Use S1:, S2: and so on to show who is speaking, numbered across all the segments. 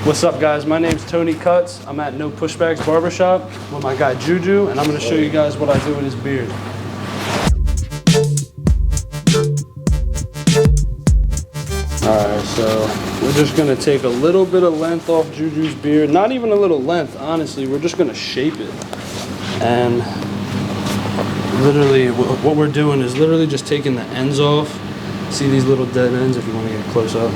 S1: What's up, guys? My name's Tony Cutz. I'm at No Pushbacks Barbershop with my guy Juju, and I'm going to show you guys what I do with his beard. Alright, so we're just going to take a little bit of length off Juju's beard. Not even a little length, honestly. We're just going to shape it. And literally, what we're doing is literally just taking the ends off. See these little dead ends if you want to get close up.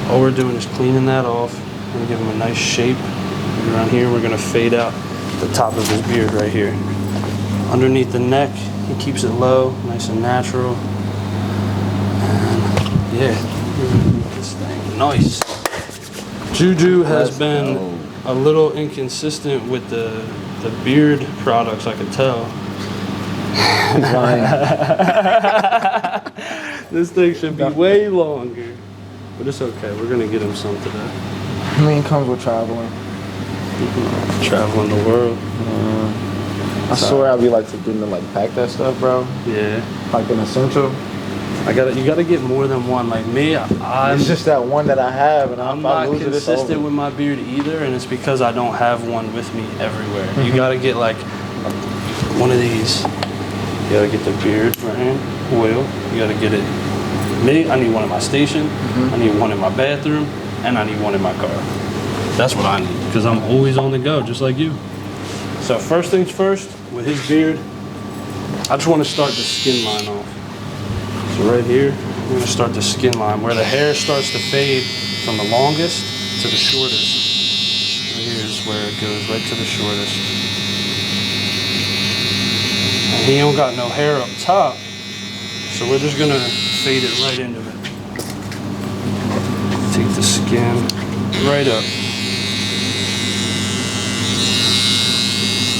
S1: All we're doing is cleaning that off. We're gonna give him a nice shape. And around here, we're gonna fade out the top of his beard right here. Underneath the neck, he keeps it low, nice and natural. And yeah, we're gonna make this thing nice. Juju has been a little inconsistent with the beard products, I could tell. This thing should be way longer, but it's okay. We're gonna get him some today.
S2: I mean, it comes with traveling.
S1: Traveling the world.
S2: I swear I'd be like forgetting to like pack that stuff, bro.
S1: Yeah.
S2: Like an essential.
S1: You gotta get more than one. Like me,
S2: it's just that one that I have, and
S1: I'm not consistent with my beard either, and it's because I don't have one with me everywhere. You gotta get like one of these. You gotta get the beard brand oil. You gotta get it. Me, I need one in my station. I need one in my bathroom. And I need one in my car. That's what I need, because I'm always on the go, just like you. So first things first, with his beard, I just want to start the skin line off. So right here, I'm going to start the skin line, where the hair starts to fade from the longest to the shortest. Right here is where it goes, right to the shortest. And he don't got no hair up top, so we're just going to fade it right into it. Take the skin right up.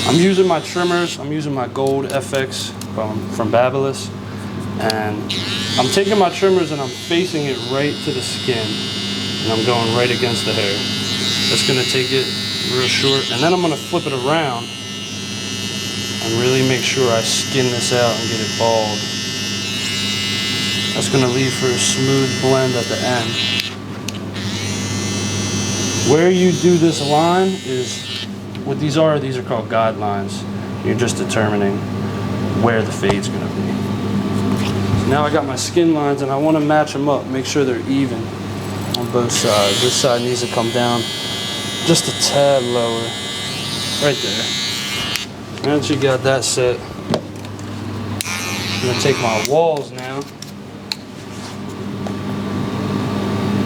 S1: I'm using my trimmers. I'm using my Gold FX from Babyliss. And I'm taking my trimmers and I'm facing it right to the skin. And I'm going right against the hair. That's gonna take it real short. And then I'm gonna flip it around and really make sure I skin this out and get it bald. That's gonna leave for a smooth blend at the end. Where you do this line is, what these are called guidelines. You're just determining where the fade's gonna be. So now I got my skin lines and I wanna match them up, make sure they're even on both sides. This side needs to come down just a tad lower, right there. Once you got that set, I'm gonna take my walls now.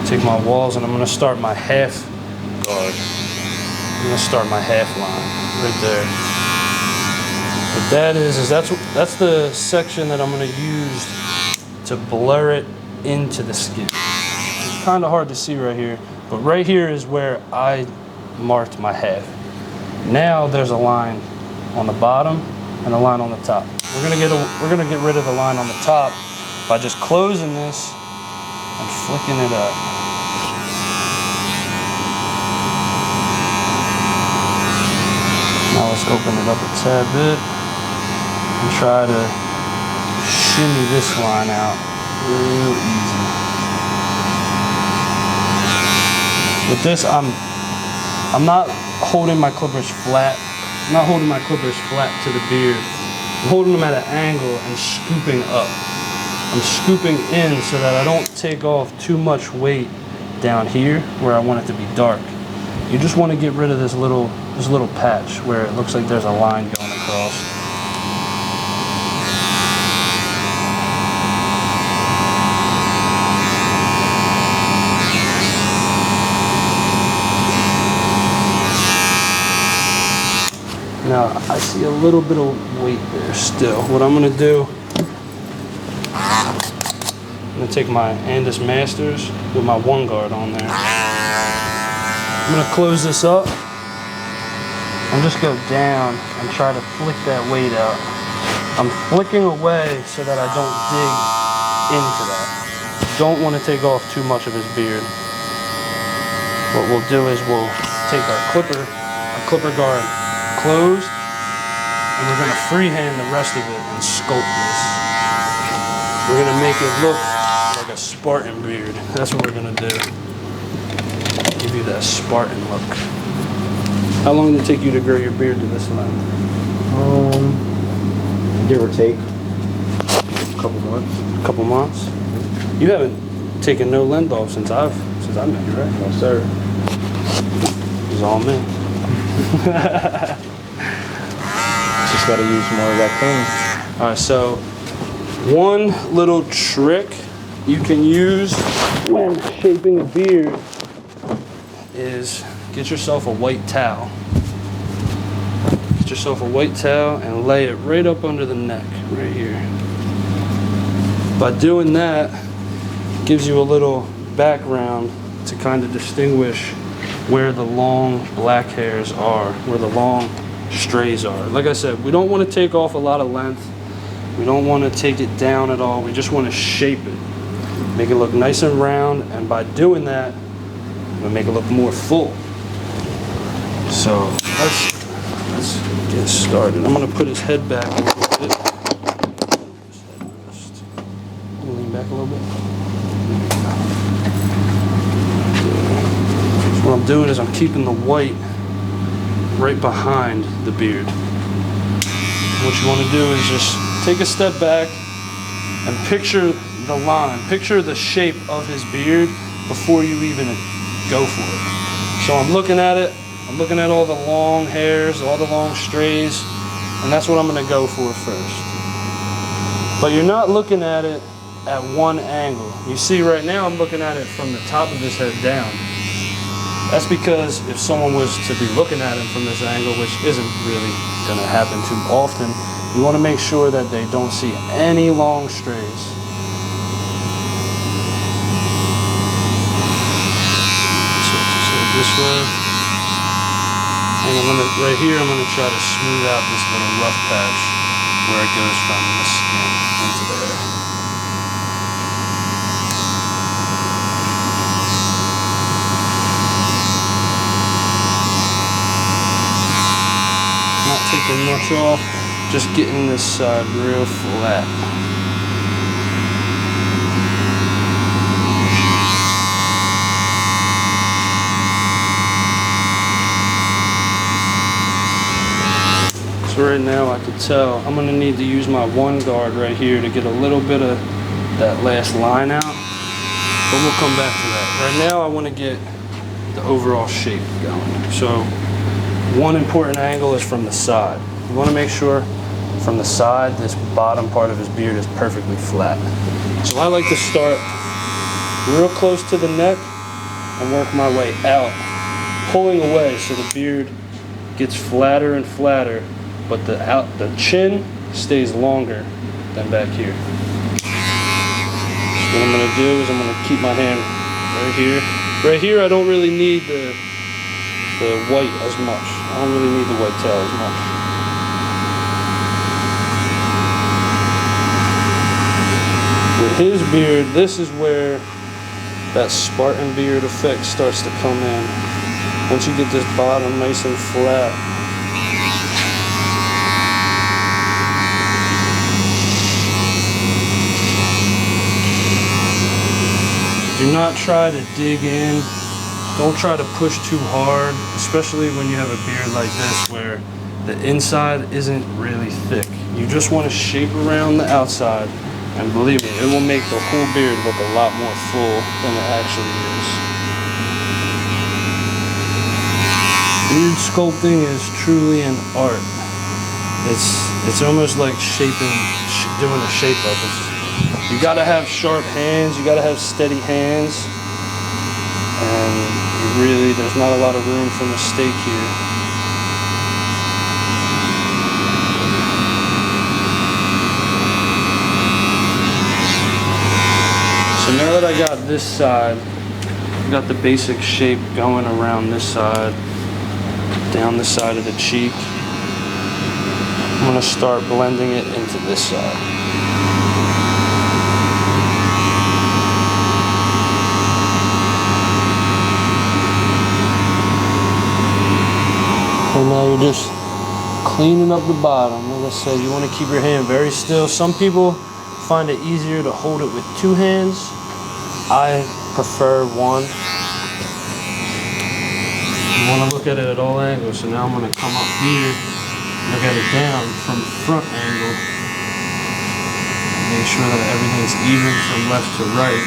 S1: Take my walls and I'm gonna start my half guard. I'm gonna start my half line right there. What that is that's the section that I'm gonna use to blur it into the skin. It's kind of hard to see right here, but right here is where I marked my half. Now there's a line on the bottom and a line on the top. We're gonna get rid of the line on the top by just closing this and flicking it up. Now let's open it up a tad bit and try to shimmy this line out real easy. With this, I'm not holding my clippers flat. I'm not holding my clippers flat to the beard. I'm holding them at an angle and scooping up. I'm scooping in so that I don't take off too much weight down here where I want it to be dark. You just want to get rid of this little patch where it looks like there's a line going across. Now I see a little bit of weight there still. What I'm going to do, I'm going to take my Andis Masters with my one guard on there. I'm going to close this up and just go down and try to flick that weight out. I'm flicking away so that I don't dig into that. Don't want to take off too much of his beard. What we'll do is we'll take our clipper guard closed, and we're going to freehand the rest of it and sculpt this. We're going to make it look like a Spartan beard. That's what we're going to do. give you that Spartan look. How long did it take you to grow your beard to this length?
S2: Give or take. A couple months.
S1: A couple months? You haven't taken no length off since I met you, right?
S2: No, sir.
S1: It's all me.
S2: Just gotta use more of that thing.
S1: All right, so one little trick you can use when shaping a beard is get yourself a white towel. Get yourself a white towel and lay it right up under the neck, right here. By doing that, it gives you a little background to kind of distinguish where the long black hairs are, where the long strays are. Like I said, we don't want to take off a lot of length. We don't want to take it down at all. We just want to shape it. Make it look nice and round, and by doing that, we'll make it look more full. So let's get started. I'm gonna put his head back a little bit. Lean back a little bit. So what I'm doing is I'm keeping the white right behind the beard. What you want to do is just take a step back and picture the line, picture the shape of his beard before you even go for it. So I'm looking at it, I'm looking at all the long hairs, all the long strays, and that's what I'm going to go for first. But you're not looking at it at one angle. You see right now I'm looking at it from the top of his head down. That's because if someone was to be looking at him from this angle, which isn't really going to happen too often, you want to make sure that they don't see any long strays. This way, and right here I'm going to try to smooth out this little rough patch where it goes from the skin into the hair. Not taking much off, just getting this side real flat. Right now I could tell I'm going to need to use my one guard right here to get a little bit of that last line out, but we'll come back to that. Right now I want to get the overall shape going. So one important angle is from the side. You want to make sure from the side this bottom part of his beard is perfectly flat. So I like to start real close to the neck and work my way out, pulling away so the beard gets flatter and flatter, but the chin stays longer than back here. So what I'm going to do is I'm going to keep my hand right here. Right here I don't really need the white as much. I don't really need the white tail as much. With his beard, this is where that Spartan beard effect starts to come in. Once you get this bottom nice and flat, do not try to dig in. Don't try to push too hard, especially when you have a beard like this where the inside isn't really thick. You just want to shape around the outside, and believe me, it will make the whole beard look a lot more full than it actually is. Beard sculpting is truly an art. It's almost like doing a shape up. You gotta have sharp hands, you gotta have steady hands, and really there's not a lot of room for mistake here. So now that I got this side, I got the basic shape going around this side, down the side of the cheek, I'm gonna start blending it into this side. And now you're just cleaning up the bottom. Like I said, you want to keep your hand very still. Some people find it easier to hold it with two hands. I prefer one. You want to look at it at all angles. So now I'm going to come up here, look at it down from the front angle. Make sure that everything's even from left to right.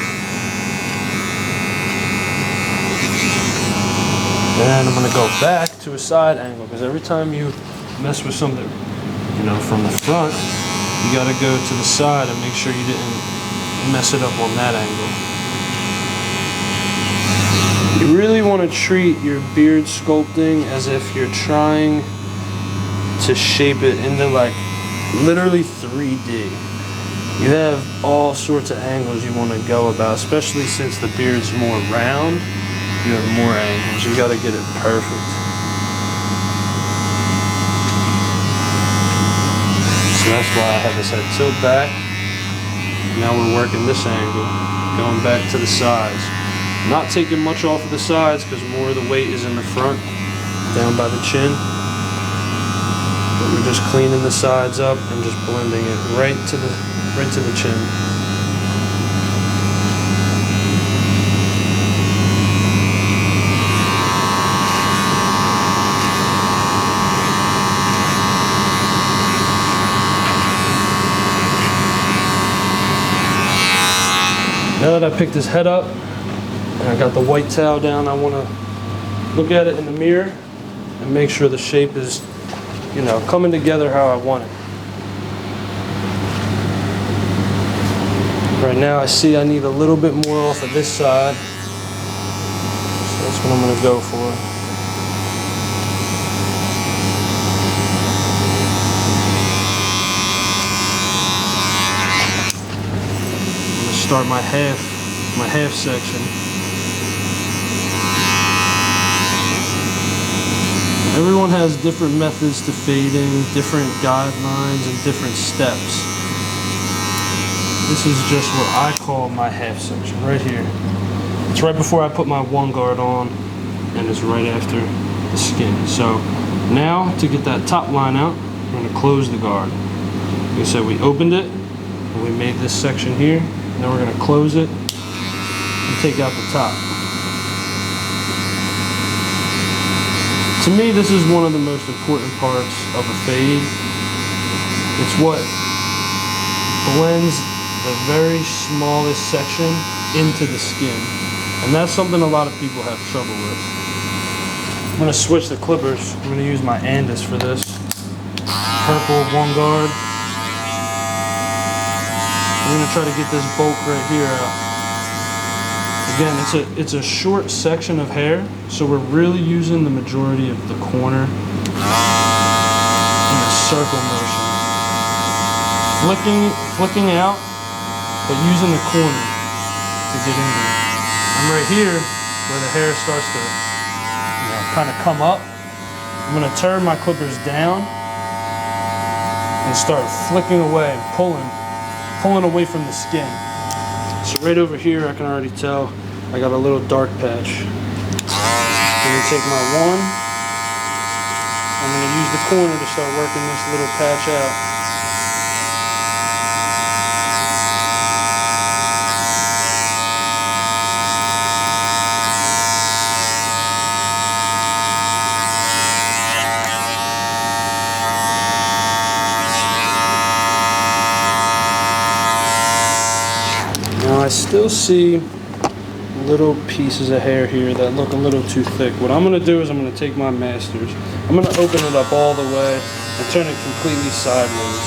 S1: Then I'm going to go back to a side angle, because every time you mess with something, you know, from the front, you got to go to the side and make sure you didn't mess it up on that angle. You really want to treat your beard sculpting as if you're trying to shape it into like literally 3D. You have all sorts of angles you want to go about, especially since the beard's more round. You have more angles. You got to get it perfect. So that's why I have this head tilt back. Now we're working this angle, going back to the sides. Not taking much off of the sides because more of the weight is in the front, down by the chin. But we're just cleaning the sides up and just blending it right to the chin. Now that I picked his head up and I got the white towel down, I want to look at it in the mirror and make sure the shape is, you know, coming together how I want it. Right now I see I need a little bit more off of this side, so that's what I'm going to go for. Start my half section. Everyone has different methods to fading, different guidelines, and different steps. This is just what I call my half section right here. It's right before I put my one guard on, and it's right after the skin. So now to get that top line out, we're going to close the guard. Like I said, we opened it and we made this section here. Now we're going to close it and take out the top. To me, this is one of the most important parts of a fade. It's what blends the very smallest section into the skin. And that's something a lot of people have trouble with. I'm going to switch the clippers. I'm going to use my Andis for this. Purple one guard. We're going to try to get this bulk right here out. Again, it's a short section of hair, so we're really using the majority of the corner in a circle motion. Flicking out, but using the corner to get in there. I'm right here where the hair starts to, you know, kind of come up. I'm going to turn my clippers down and start flicking away, pulling away from the skin. So right over here, I can already tell I got a little dark patch. I'm going to take my one. I'm going to use the corner to start working this little patch out. I still see little pieces of hair here that look a little too thick. What I'm going to do is I'm going to take my masters. I'm going to open it up all the way and turn it completely sideways.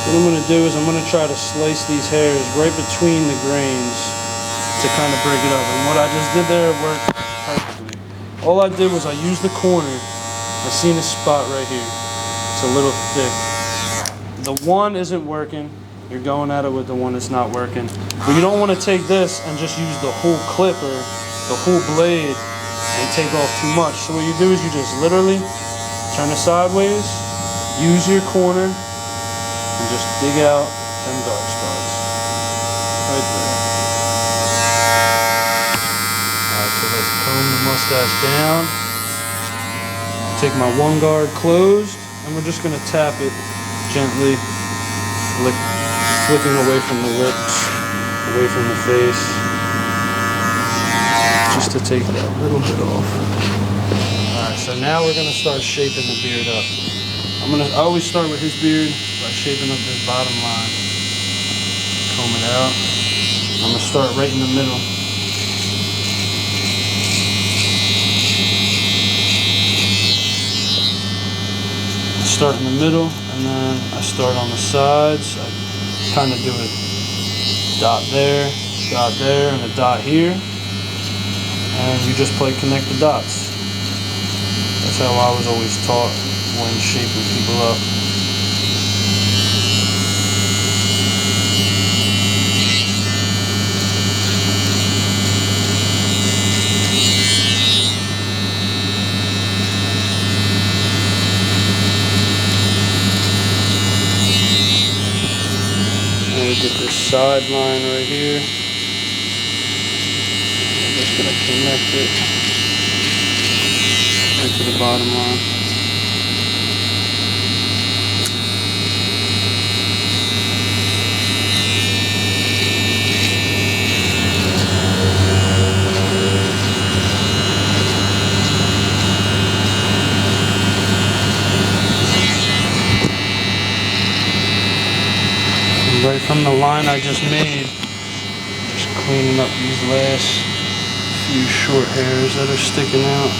S1: What I'm going to do is I'm going to try to slice these hairs right between the grains to kind of break it up. And what I just did there worked perfectly. All I did was I used the corner. I seen a spot right here. It's a little thick. The one isn't working. You're going at it with the one that's not working. But you don't want to take this and just use the whole clipper, the whole blade, and take off too much. So what you do is you just literally turn it sideways, use your corner, and just dig out them dark spots. Right there. Alright, so let's comb the mustache down. Take my one guard closed, and we're just going to tap it gently, flicking away from the lips, away from the face, just to take that little bit off. so now we're gonna start shaping the beard up. I always start with his beard by shaping up this bottom line. Comb it out. I'm gonna start right in the middle. Start in the middle, and then I start on the sides. I kind of do a dot there, and a dot here, and you just play connect the dots. That's how I was always taught when shaping people up. Get this side line right here. I'm just going to connect it right to the bottom line. Right from the line I just made, just cleaning up these last few short hairs that are sticking out.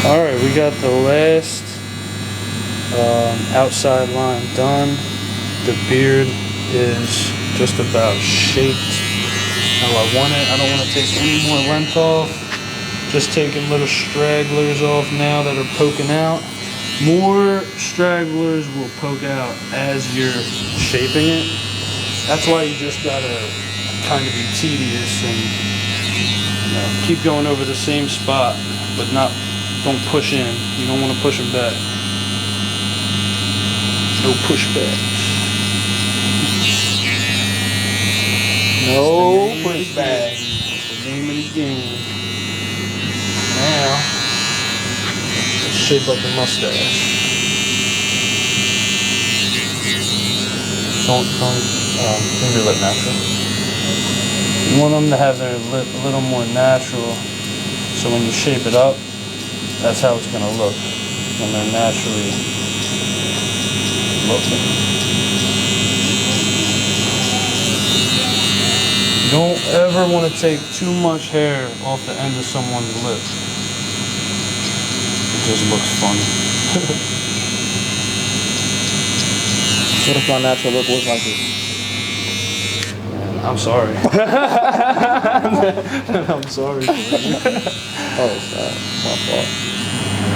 S1: Alright, we got the last outside line done. The beard is just about shaped how I want it. I don't want to take any more length off. Just taking little stragglers off now that are poking out. More stragglers will poke out as you're shaping it. That's why you just gotta kind of be tedious and keep going over the same spot, but don't push in. You don't want to push them back. No pushbacks. No pushback. That's the name of the game. Now, let's shape up the mustache. Don't leave your lip natural. You want them to have their lip a little more natural, so when you shape it up, that's how it's going to look when they're naturally looking. You don't ever want to take too much hair off the end of someone's lip. It just looks funny.
S2: What if my natural look was like this?
S1: Man, I'm sorry. I'm sorry for you.
S2: Oh, it's my fault.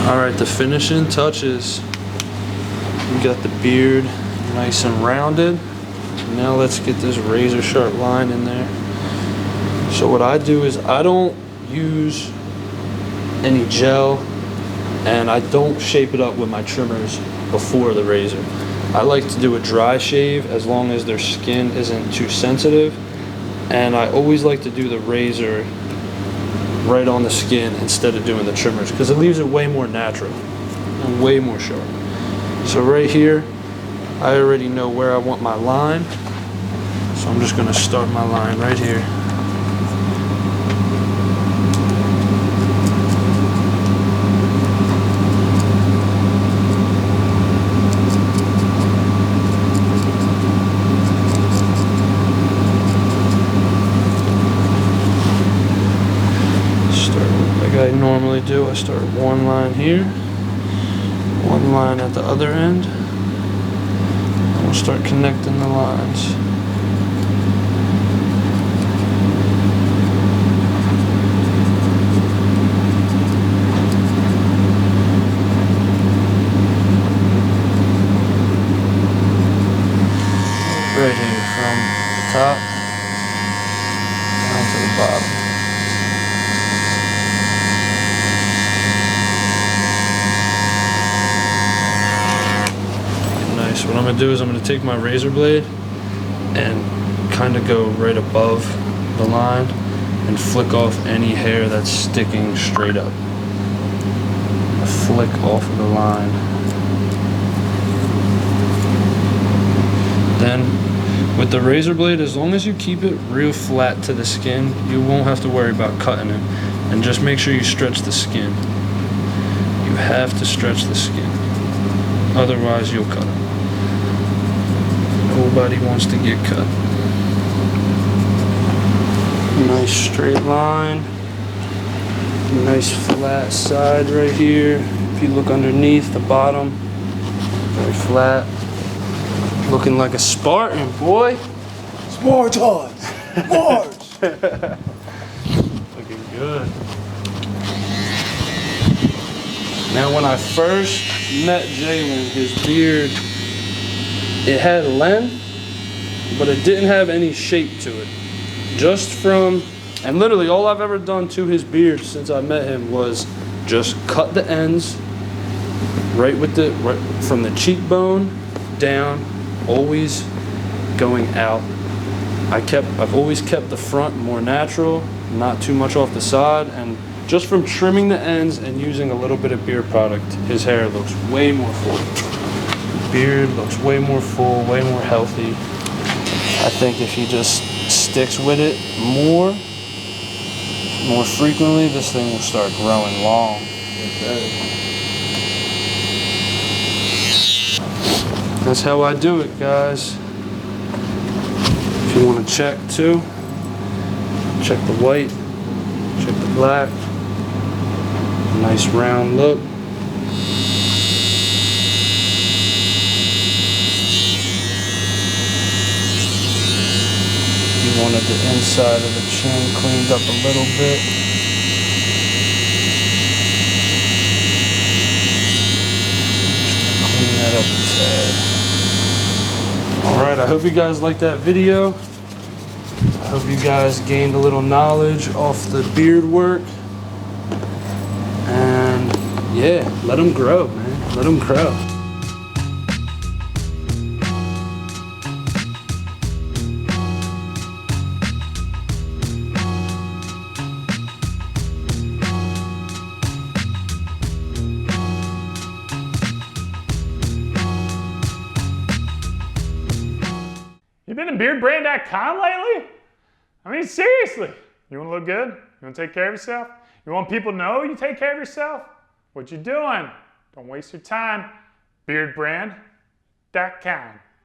S1: Alright, the finishing touches. We got the beard nice and rounded. Now let's get this razor sharp line in there. So what I do is I don't use any gel, and I don't shape it up with my trimmers before the razor. I like to do a dry shave as long as their skin isn't too sensitive, and I always like to do the razor right on the skin instead of doing the trimmers because it leaves it way more natural and way more sharp. So right here, I already know where I want my line, so I'm just going to start my line right here. I normally do. I start one line here, one line at the other end, and we'll start connecting the lines. Right here from the top down to the bottom. So what I'm going to do is I'm going to take my razor blade and kind of go right above the line and flick off any hair that's sticking straight up. Flick off of the line. Then with the razor blade, as long as you keep it real flat to the skin, you won't have to worry about cutting it. And just make sure you stretch the skin. You have to stretch the skin. Otherwise, you'll cut it. Nobody wants to get cut. Nice straight line. Nice flat side right here. If you look underneath the bottom, very flat. Looking like a Spartan, boy.
S2: Spartans! Mars!
S1: Looking good. Now, when I first met Jalen, his beard, it had length, but it didn't have any shape to it. Just from, and literally all I've ever done to his beard since I met him was just cut the ends right from the cheekbone down, always going out. I've always kept the front more natural, not too much off the side, and just from trimming the ends and using a little bit of beard product, his hair looks way more full. Beard looks way more full, way more healthy. I think if he just sticks with it more frequently, this thing will start growing long. That's how I do it, guys. If you want to check too, check the white, check the black. Nice round look. You wanted the inside of the chin cleaned up a little bit. Clean that up a tad. Alright, I hope you guys liked that video. I hope you guys gained a little knowledge off the beard work. And yeah, let them grow, man. Let them grow.
S3: You been to beardbrand.com lately? I mean, seriously. You want to look good? You want to take care of yourself? You want people to know you take care of yourself? What you doing? Don't waste your time. Beardbrand.com.